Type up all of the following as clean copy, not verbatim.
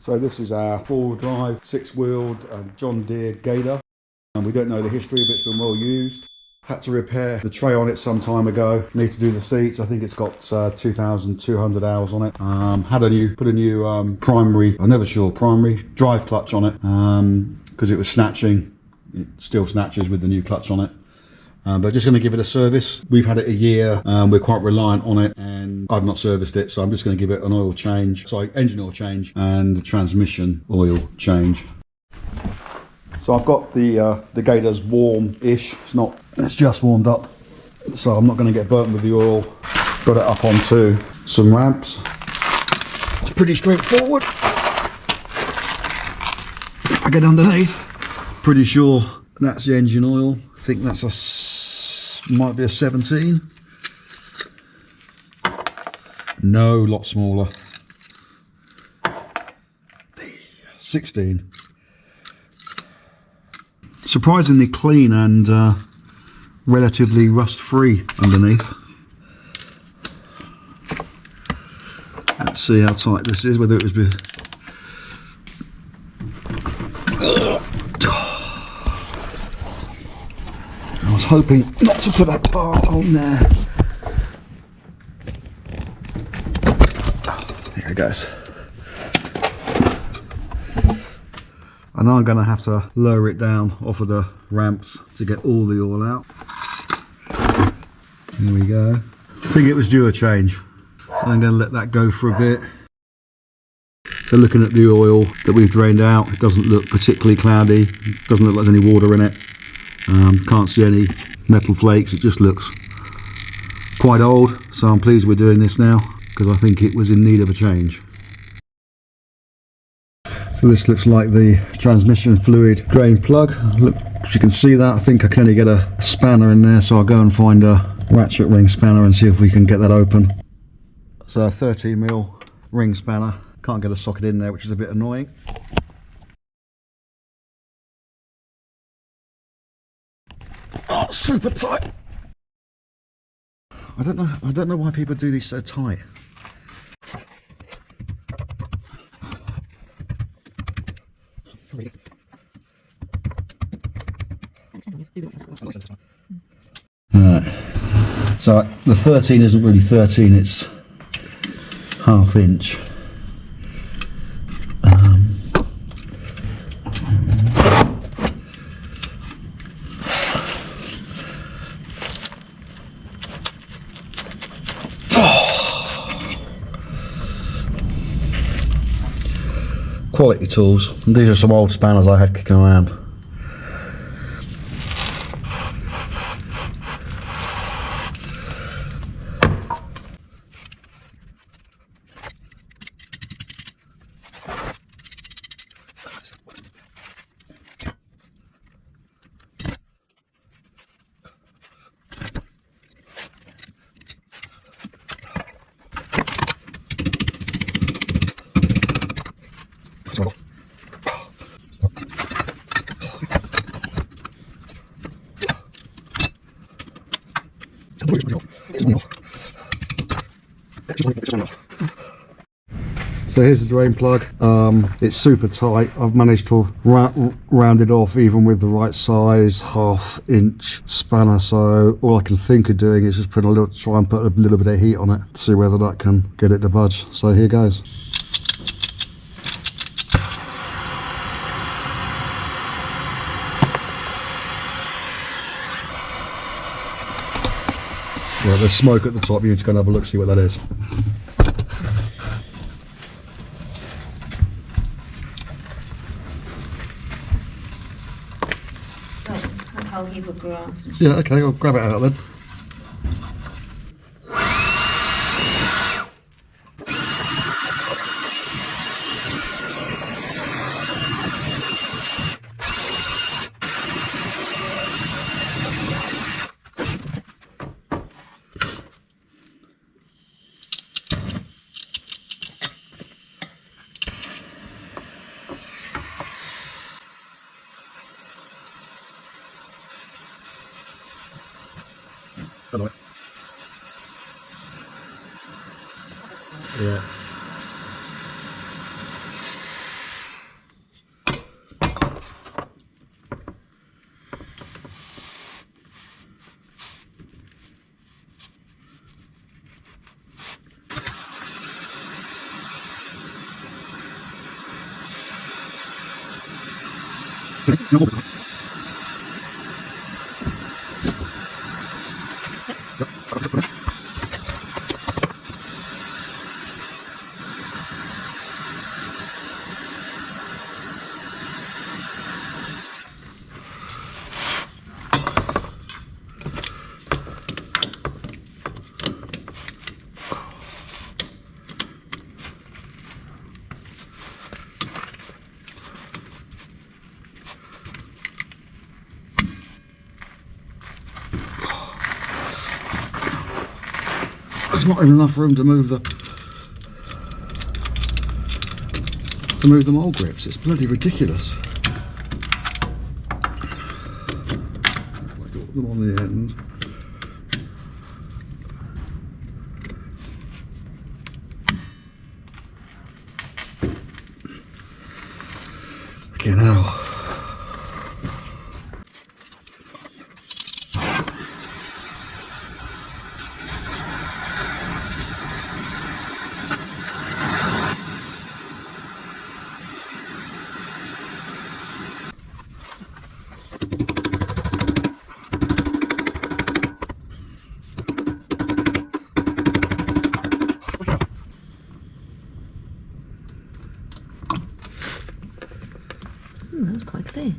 So this is our 4-wheel-drive, 6-wheeled John Deere Gator. And we don't know the history, but it's been well used. Had to repair the tray on it some time ago. Need to do the seats. I think it's got 2,200 hours on it. Put a new primary, I'm never sure, primary drive clutch on it because it was snatching. It still snatches with the new clutch on it. But just going to give it a service. We've had it a year. We're quite reliant on it, and I've not serviced it, so I'm just going to give it an oil change. Sorry, engine oil change and transmission oil change. So I've got the Gator's warm-ish. It's just warmed up, so I'm not going to get burnt with the oil. Got it up onto some ramps. It's pretty straightforward. I get underneath. Pretty sure that's the engine oil. I think that's might be a 17. No, a lot smaller. 16. Surprisingly clean and relatively rust-free underneath. Let's see how tight this is, whether it was I was hoping not to put that bar on there. There it goes. And I'm going to have to lower it down off of the ramps to get all the oil out. There we go. I think it was due a change, so I'm going to let that go for a bit. So looking at the oil that we've drained out, it doesn't look particularly cloudy. It doesn't look like there's any water in it. Can't see any metal flakes. It just looks quite old, so I'm pleased we're doing this now because I think it was in need of a change. So this looks like the transmission fluid drain plug. Look, if you can see that, I think I can only get a spanner in there, so I'll go and find a ratchet ring spanner and see if we can get that open. So a 13mm ring spanner. Can't get a socket in there, which is a bit annoying. Oh, super tight. I don't know why people do these so tight. Alright. So the 13 isn't really 13, it's ½ inch. Quality tools. These are some old spanners I had kicking around. So here's the drain plug. It's super tight. I've managed to round it off even with the right size ½ inch spanner. So all I can think of doing is just try and put a little bit of heat on it to see whether that can get it to budge. So here goes. Well, there's smoke at the top. You need to go and have a look, see what that is. I'll heap of grass. Yeah, okay, I'll grab it out then. Yeah. There's not even enough room to move the mole grips. It's bloody ridiculous. If I got them on the end. Fucking hell. That was quite clear.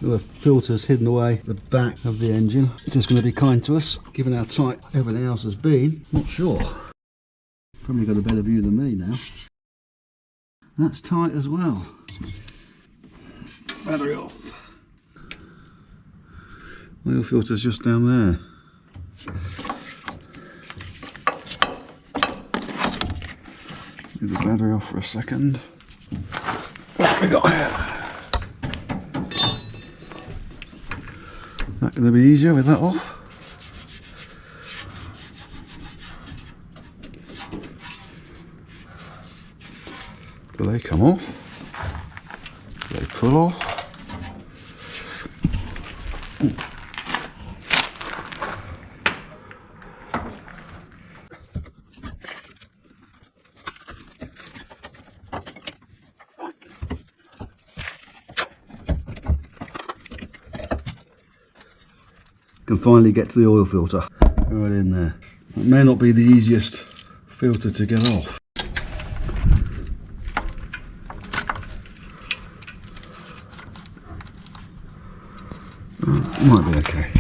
The filter's hidden away at the back of the engine. Is this going to be kind to us, given how tight everything else has been? Not sure. Probably got a better view than me now. That's tight as well. Battery off. Oil filter's just down there. Leave the battery off for a second. What we got here? That going to be easier with that off? Do they come off? Do they pull off? Can finally get to the oil filter. Right in there. It may not be the easiest filter to get off. Might be okay.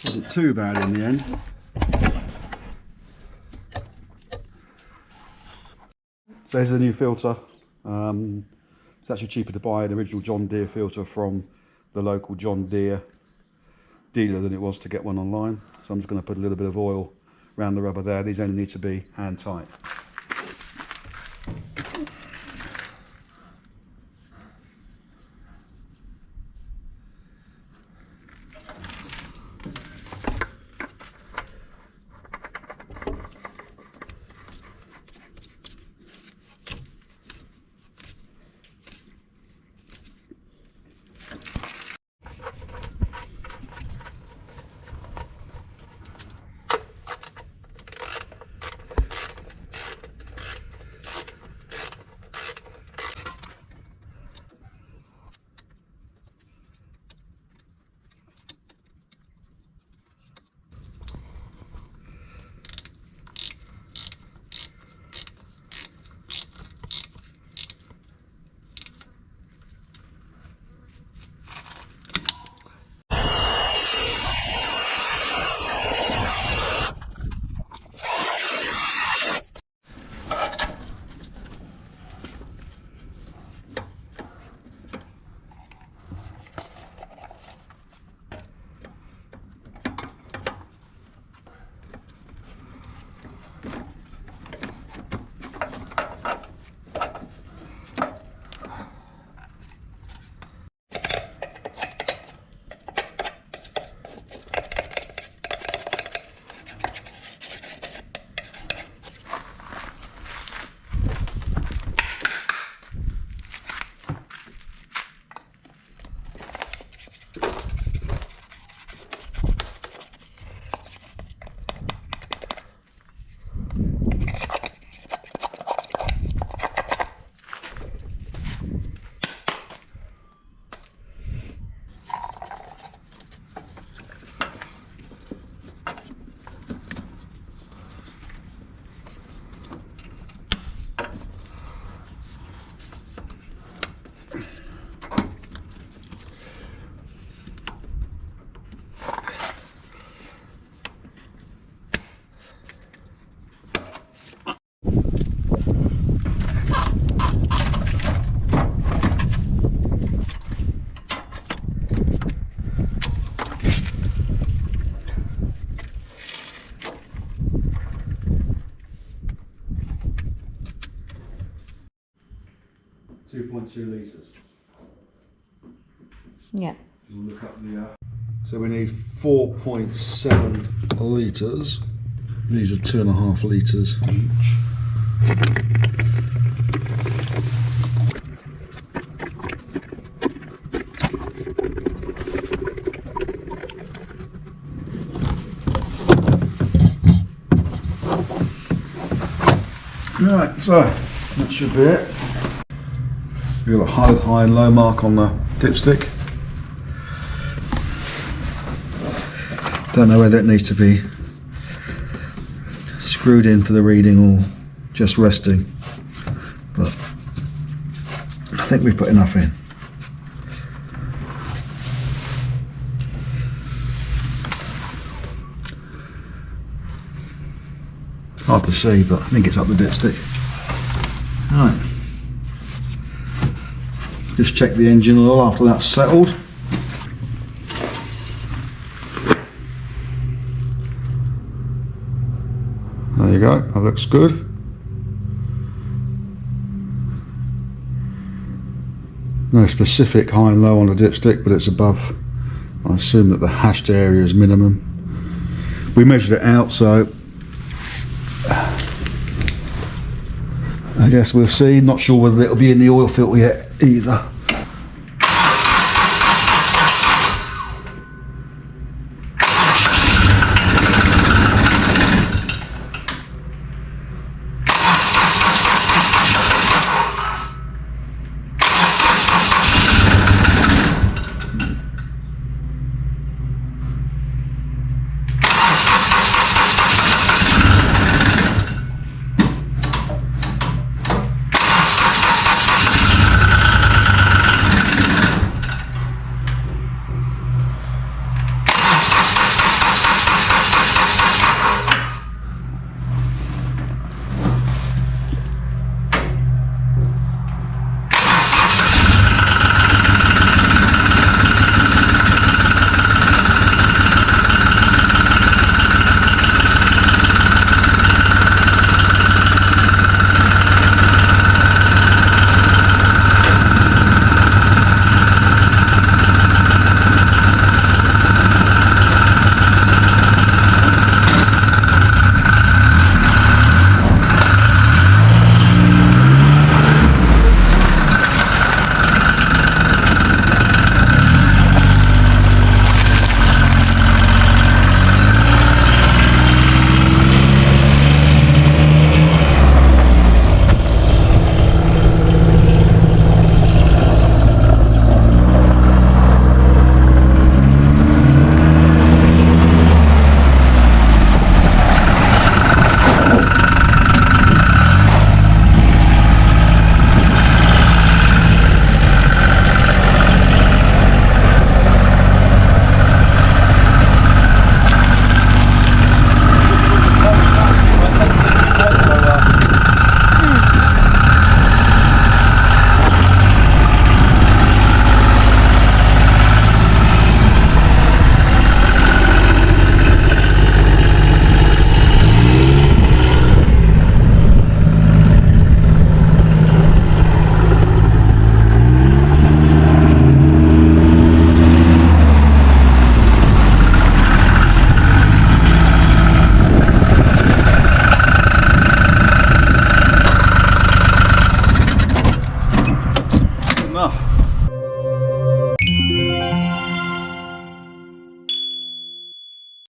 Wasn't too bad in the end. So here's a new filter. It's actually cheaper to buy an original John Deere filter from the local John Deere dealer than it was to get one online. So I'm just going to put a little bit of oil around the rubber there. These only need to be hand tight. 4.2 litres. Yeah. We'll look up the. So we need 4.7 litres. These are 2.5 litres each. Right, so that should be it. We've got a high and low mark on the dipstick. Don't know whether it needs to be screwed in for the reading or just resting, but I think we've put enough in. Hard to see, but I think it's up the dipstick. Right. Just check the engine oil after that's settled. There you go, that looks good. No specific high and low on the dipstick, but it's above. I assume that the hashed area is minimum. We measured it out, so I guess we'll see. Not sure whether it'll be in the oil filter yet either.